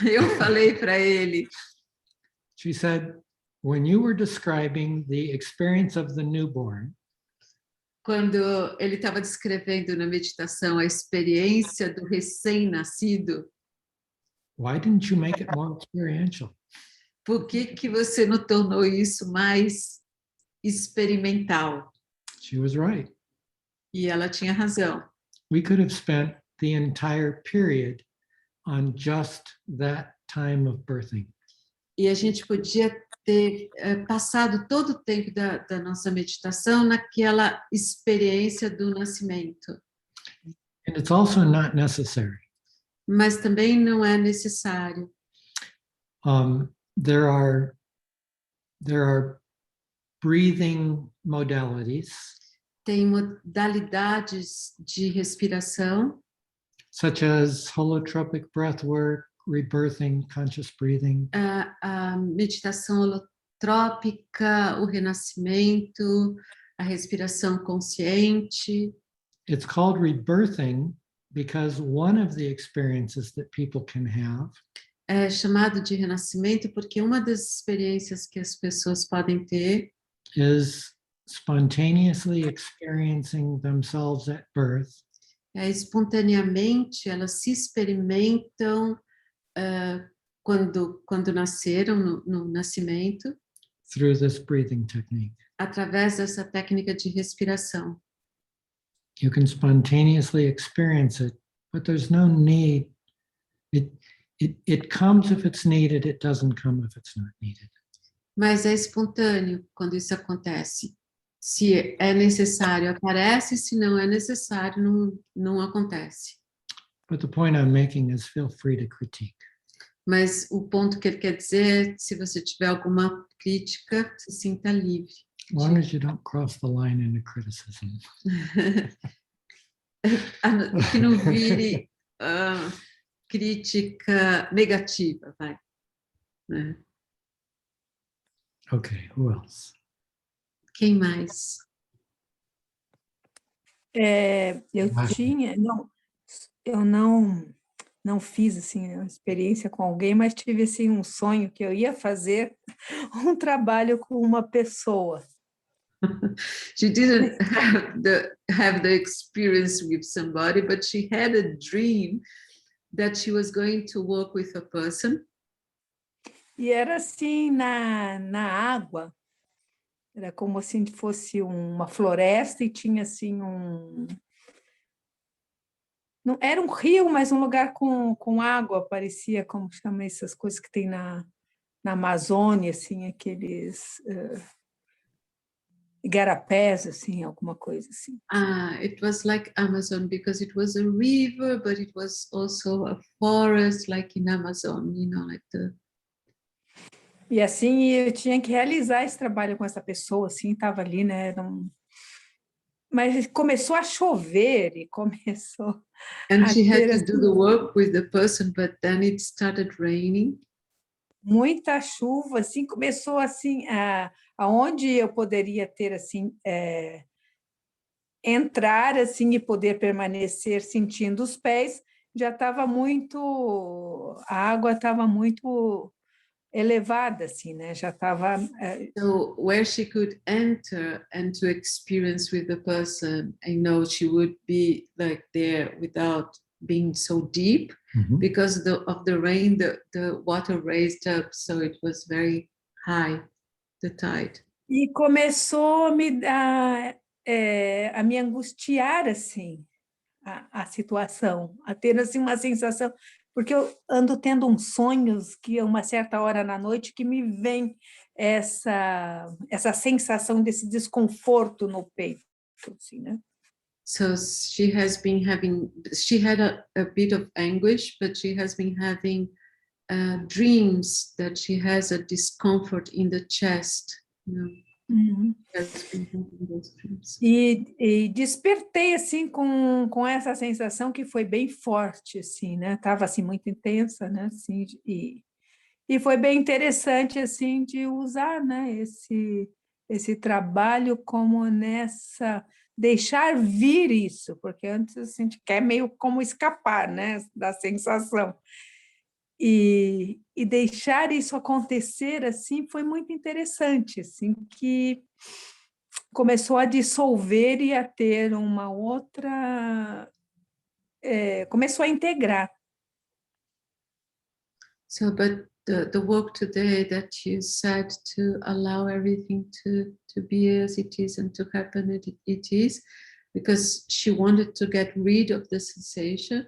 eu falei para ele,
she said, when you were describing the experience of the newborn,
quando ele estava descrevendo na meditação a experiência do recém-nascido,
why didn't you make it more experiential?
por que você não tornou isso mais experimental?
She was right.
E ela tinha razão.
We could have spent the entire period on just that time of birthing.
E a gente podia ter passado todo o tempo da nossa meditação naquela experiência do nascimento.
And it's also not necessary.
Mas também não é necessário.
There are breathing modalities.
Tem modalidades de respiração,
such as holotropic breathwork, rebirthing, conscious breathing.
A meditação holotrópica, o renascimento, a respiração consciente.
It's called rebirthing because one of the experiences that people can have
É chamado de renascimento porque uma das experiências que as pessoas podem ter
is spontaneously experiencing themselves at birth.
Espontaneamente, elas se experimentam quando nasceram, no nascimento,
through this breathing technique.
através dessa técnica de respiração.
You can spontaneously experience it, but there's no need. It comes if it's needed, it doesn't come if it's not needed.
Mas é espontâneo quando isso acontece. Se é necessário, aparece, se não é necessário, não acontece.
But the point I'm making is feel free to critique.
Mas o ponto que ele quer dizer é, se você tiver alguma crítica, se sinta livre.
As long as you don't cross the line into criticism.
Que não vire crítica negativa, vai. Né?
Okay, who else?
Quem mais?
Eu não fiz assim uma experiência com alguém, mas tive assim um sonho que eu ia fazer um trabalho com uma pessoa.
She didn't have the experience with somebody, but she had a dream that she was going to work with a person.
E era assim na água. Era como se fosse uma floresta e tinha assim não era um rio, mas um lugar com água, parecia, como chama essas coisas que tem na Amazônia, assim, aqueles igarapés, assim, alguma coisa assim.
It was like Amazon because it was a river, but it was also a forest, like in Amazon, you know, like the...
E assim, eu tinha que realizar esse trabalho com essa pessoa, assim, estava ali, né? Mas começou a chover e começou
And she had to
assim,
do the work with the person, but then it started raining.
Muita chuva, assim, começou assim, aonde eu poderia ter, assim, entrar, assim, e poder permanecer sentindo os pés, já estava muito, a água estava muito elevada, assim, né? Já estava...
So where she could enter and to experience with the person, I know she would be like there without being so deep, because of the rain, the water raised up, so it was very high, the tide.
E começou a me angustiar, assim, a situação, a ter assim, uma sensação, porque eu ando tendo uns sonhos que a uma certa hora na noite que me vem essa sensação desse desconforto no peito, assim, né?
So she had a bit of anguish, but she has been having dreams that she has a discomfort in the chest. You know?
E despertei assim com essa sensação que foi bem forte, assim, né? Tava assim muito intensa, né? Assim, e foi bem interessante assim de usar, né? Esse trabalho como deixar vir isso, porque antes assim, a gente quer meio como escapar, né? Da sensação. E deixar isso acontecer assim foi muito interessante, assim, que começou a dissolver e a ter uma outra, começou a integrar.
So, but the work today that you said to allow everything to be as it is and to happen as it is, because she wanted to get rid of the sensation,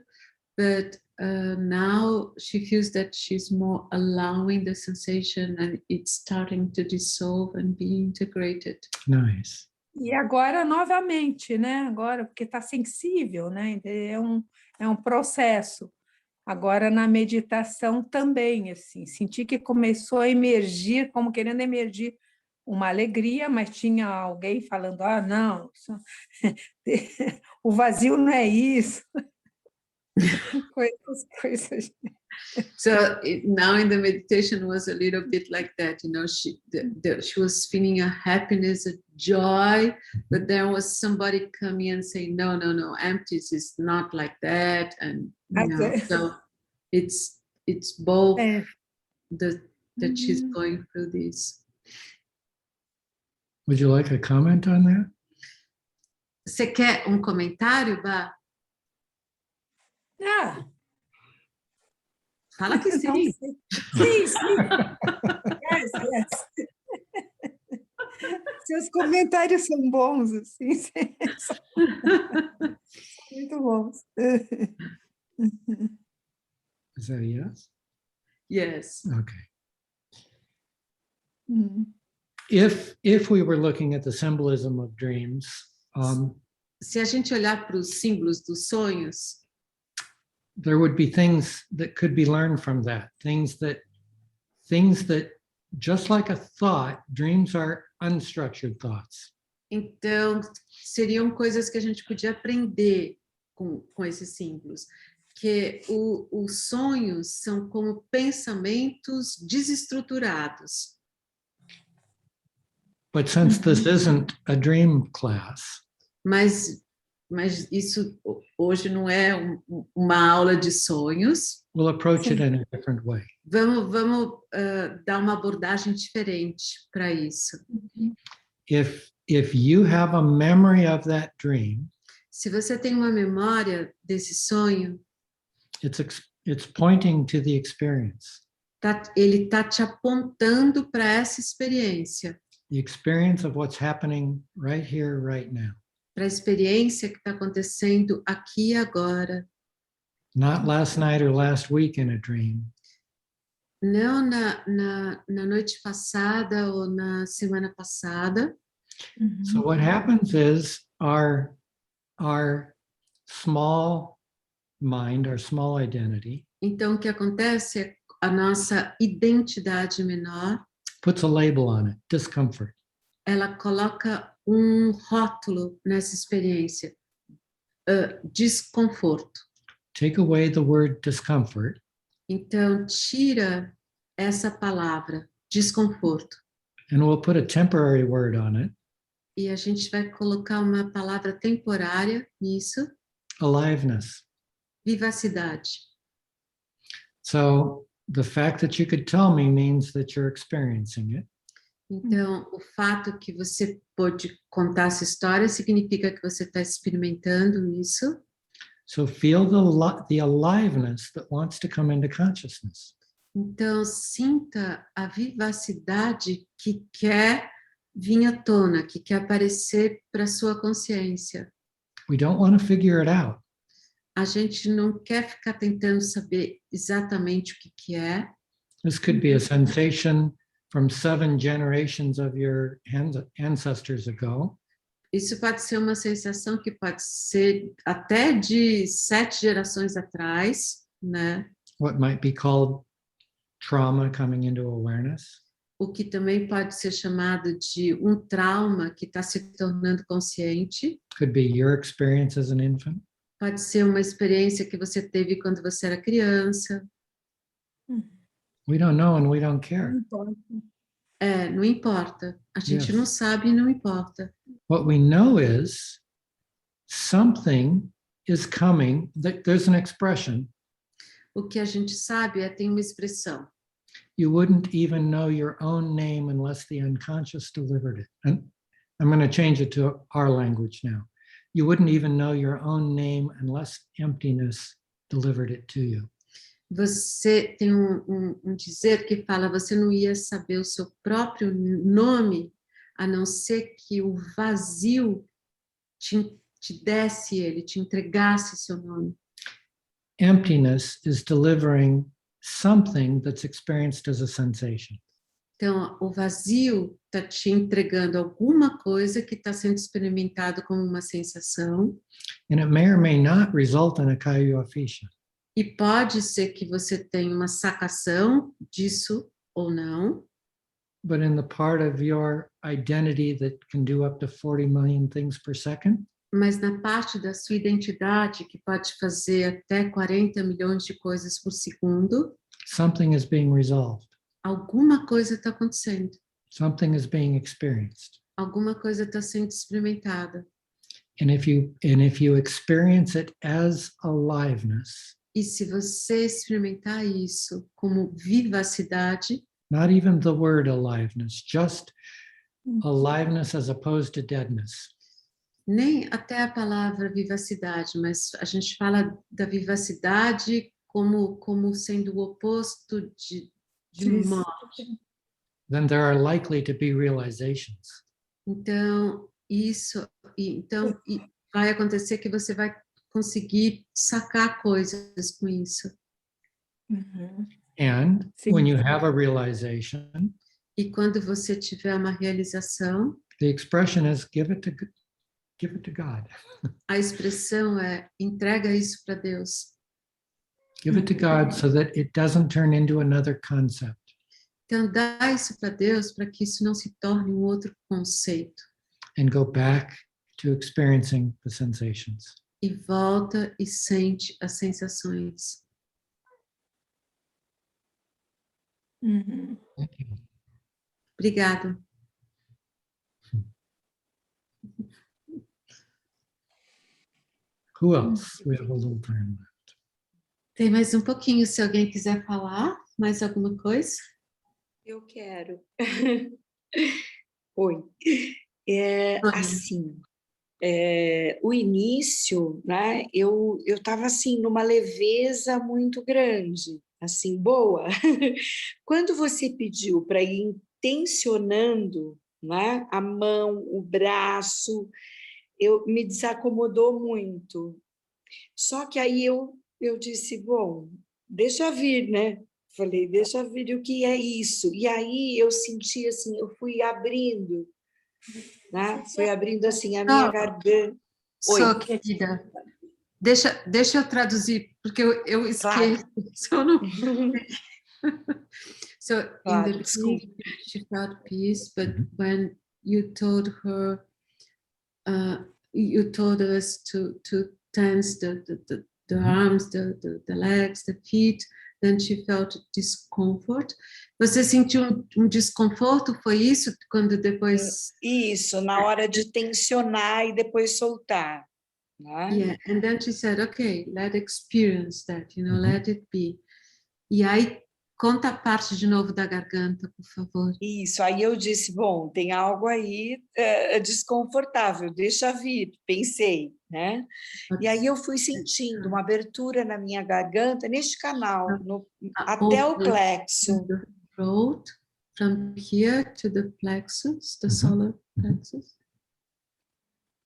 but now she feels that she's more allowing the sensation and it's starting to dissolve and be integrated.
Nice.
E agora, novamente, né? Agora, porque está sensível, né? É um processo. Agora, na meditação também, assim, senti que começou a emergir, como querendo emergir uma alegria, mas tinha alguém falando, não, o vazio não é isso. Coisas.
So now in the meditation was a little bit like that, you know, she was feeling a happiness, a joy, but there was somebody coming and saying, no, emptiness is not like that, and you know, so it's both that she's going through this.
Would you like a comment on that?
Você quer comentário, Bá? Fala que sim.
Sim. Yes. Seus comentários são bons, assim. Muito bons.
Is that a yes?
Yes.
Okay. If we were looking at the symbolism of dreams,
se a gente olhar para os símbolos dos sonhos,
there would be things that could be learned from that. Things that, just like a thought, dreams are unstructured thoughts.
Então, seriam coisas que a gente podia aprender com esses símbolos, que os sonhos são como pensamentos desestruturados.
But since this isn't a dream class,
mas isso hoje não é uma aula de sonhos.
we'll approach it in a different way.
Vamos dar uma abordagem diferente para isso.
If you have a memory of that dream,
se você tem uma memória desse sonho,
it's pointing to the experience.
Ele está te apontando para essa experiência.
The experience of what's happening right here, right now.
Para a experiência que está acontecendo aqui e agora.
Not last night or last week in a dream.
Não na noite passada ou na semana passada.
So what happens is our small mind, our small identity,
então o que acontece é a nossa identidade menor
puts a label on it, discomfort.
Ela coloca rótulo nessa experiência, desconforto.
Take away the word discomfort.
Então, tira essa palavra, desconforto.
And we'll put a temporary word on it.
E a gente vai colocar uma palavra temporária nisso.
Aliveness.
Vivacidade.
So the fact that you could tell me means that you're experiencing it.
Então, o fato que você pode contar essa história significa que você está experimentando isso.
So feel the aliveness that wants to come into consciousness.
Então, sinta a vivacidade que quer vir à tona, que quer aparecer para a sua consciência.
We don't want to figure it out.
A gente não quer ficar tentando saber exatamente o que é.
This could be a sensation from 7 generations of your ancestors ago.
Isso pode ser uma sensação que pode ser até de 7 gerações atrás, né?
What might be called trauma coming into awareness.
O que também pode ser chamado de trauma que está se tornando consciente.
Could be your experience as an infant.
Pode ser uma experiência que você teve quando você era criança.
We don't know and we don't care.
Não importa. A gente não sabe e não importa.
What we know is something is coming. There's an expression.
O que a gente sabe tem uma expressão.
You wouldn't even know your own name unless the unconscious delivered it. And I'm going to change it to our language now. You wouldn't even know your own name unless emptiness delivered it to you.
Você tem dizer que fala, você não ia saber o seu próprio nome, a não ser que o vazio te te desse ele, te entregasse seu nome.
Emptiness is delivering something that's experienced as a sensation.
Então, o vazio está te entregando alguma coisa que está sendo experimentado como uma sensação.
And it may or may not result in a kayu ficha.
E pode ser que você tenha uma sacação disso ou não.
But in the part of your identity that can do up to 40 million things per second,
Mas na parte da sua identidade, que pode fazer até 40 milhões de coisas por segundo,
something is being resolved.
alguma coisa está acontecendo.
Something is being experienced.
Alguma coisa está sendo experimentada.
And if you experience it as aliveness,
E se você experimentar isso como vivacidade,
not even the word aliveness, just aliveness as opposed to deadness.
nem até a palavra vivacidade, mas a gente fala da vivacidade como sendo o oposto de morte.
Then there are likely to be realizations.
Então, vai acontecer que você vai conseguir sacar coisas com isso.
And
Sim.
when you have a realization,
E quando você tiver uma realização,
the expression is give it to God.
a expressão é entrega isso para Deus.
Give it to God so that it doesn't turn into another concept.
Então, dá isso para Deus para que isso não se torne um outro conceito.
And go back to experiencing the sensations.
E volta e sente as sensações.
Thank you.
Obrigada.
Who else? We have a little time left.
Tem mais um pouquinho, se alguém quiser falar, mais alguma coisa?
Eu quero. Oi. Assim, o início, né? Eu estava assim numa leveza muito grande, assim, boa. Quando você pediu para ir intencionando, né, a mão, o braço, me desacomodou muito. Só que aí eu disse, bom, deixa vir, né? Falei, deixa vir o que é isso. E aí eu senti assim, eu fui abrindo, né? Fui abrindo assim a minha garganta. Oi.
Só, querida, deixa eu traduzir, porque eu esqueço.
Claro.
So in the beginning, she felt peace, but when you told her, you told us to tense the arms, the legs, the feet, then she felt discomfort. Você sentiu um desconforto? Foi isso quando depois?
Isso, na hora de tensionar e depois soltar. Né?
Yeah, and then she said, okay, let experience that, let it be. E aí conta a parte de novo da garganta, por favor.
Isso, aí eu disse, bom, tem algo aí desconfortável, deixa vir, pensei, né? E aí eu fui sentindo uma abertura na minha garganta, neste canal, até o plexo.
The throat, from here to the plexus, the solar plexus.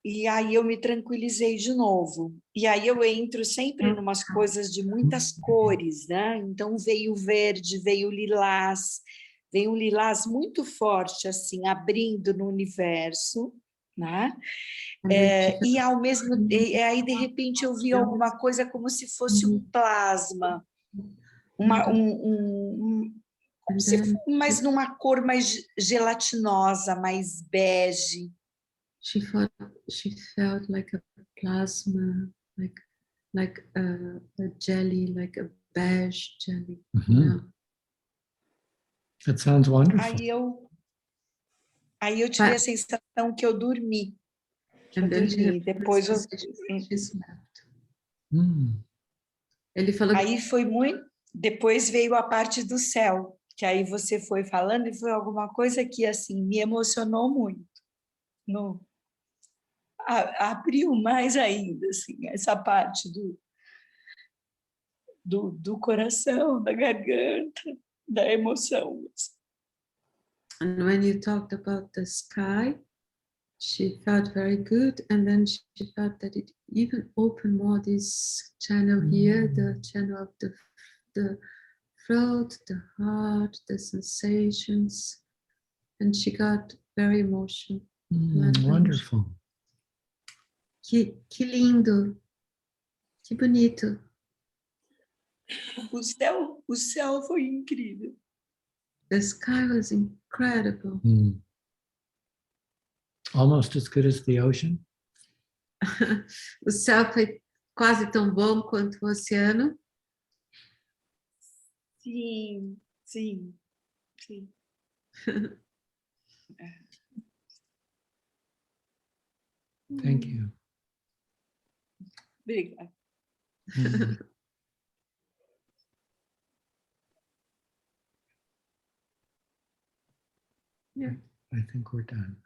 E aí eu me tranquilizei de novo. E aí eu entro sempre em umas coisas de muitas cores, né? Então veio o verde, veio o lilás, veio um lilás muito forte, assim, abrindo no universo, né? E ao mesmo aí de repente eu vi alguma coisa como se fosse um plasma, mas numa cor mais gelatinosa, mais bege.
She felt like a plasma, like a jelly, like a beige jelly.
That sounds wonderful.
Aí eu tive a sensação que eu dormi. Depois eu...
Ele falou
aí foi muito... Depois veio a parte do céu, que aí você foi falando e foi alguma coisa que assim me emocionou muito. Abriu mais ainda, assim, essa parte do coração, da garganta, da emoção.
And when you talked about the sky, she felt very good, and then she felt that it even opened more this channel here, the channel of the throat, the heart, the sensations, and she got very emotional.
Wonderful.
Que lindo, que bonito.
O céu foi incrível.
The sky was incredible.
Almost as good as the ocean.
O céu foi quase tão bom quanto o oceano.
Sim.
Thank you.
Obrigada.
Yeah.
I think we're done.